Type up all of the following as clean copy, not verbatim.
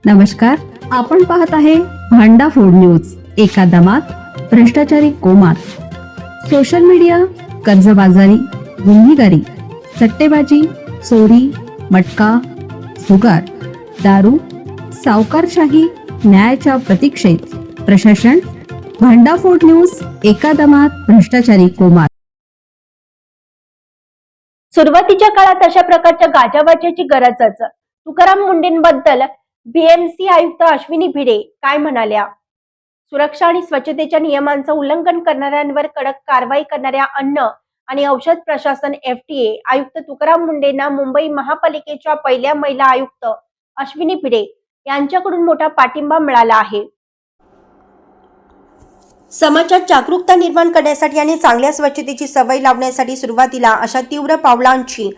नमस्कार, आपण पाहत आहे भांडा फूड न्यूज. एका दमात भ्रष्टाचारी कोमात. सोशल मीडिया, कर्जबाजारी, गुन्हेगारी, सट्टेबाजी, चोरी, मटका, जुगार, दारू, सावकारशाही, न्यायाच्या प्रतीक्षेत प्रशासन. भांडा फूड न्यूज. एका दमात भ्रष्टाचारी कोमात. सुरुवातीच्या काळात अशा प्रकारच्या गाजावाजाची गरजच. तुकाराम मुंडेंबद्दल बीएमसी आयुक्त अश्विनी भिडे काय म्हणाल्या? सुरक्षा आणि स्वच्छतेच्या नियमांचं उल्लंघन करणाऱ्यांवर कडक कारवाई करणाऱ्या अन्न आणि औषध प्रशासन FDA आयुक्त तुकाराम मुंडेंना मुंबई महापालिकेच्या पहिल्या महिला आयुक्त अश्विनी भिडे यांच्याकडून मोठा पाठिंबा मिळाला आहे. समाजात जागरूकता निर्माण करण्यासाठी आणि चांगल्या स्वच्छतेची सवय लावण्यासाठी सुरुवातीला अशा तीव्र पावलांची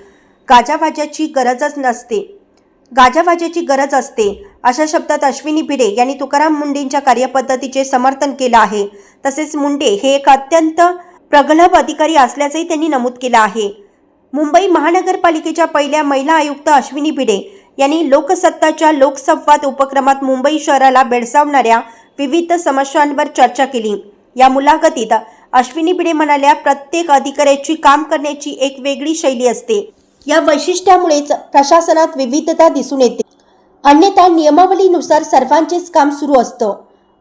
गाजावाजाची गरज असते अशा शब्दात अश्विनी भिडे यांनी तुकाराम मुंडेंच्या कार्यपद्धतीचे समर्थन केलं आहे. तसेच मुंडे हे एक अत्यंत प्रगल्भ अधिकारी असल्याचंही त्यांनी नमूद केलं आहे. मुंबई महानगरपालिकेच्या पहिल्या महिला आयुक्त अश्विनी भिडे यांनी लोकसत्ताच्या लोकसंवाद उपक्रमात मुंबई शहराला भेडसावणाऱ्या विविध समस्यांवर चर्चा केली. या मुलाखतीत अश्विनी भिडे म्हणाल्या, प्रत्येक अधिकाऱ्याची काम करण्याची एक वेगळी शैली असते. या वैशिष्ट्यामुळेच प्रशासनात विविधता दिसून येते. अन्यथा नियमावलीनुसार सर्वांचेच काम सुरू असतं.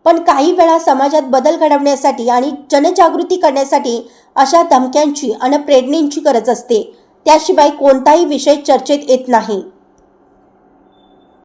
पण काही वेळा समाजात बदल घडवण्यासाठी आणि जनजागृती करण्यासाठी अशा धमक्यांची आणि प्रेरणेची गरज असते. त्याशिवाय कोणताही विषय चर्चेत येत नाही.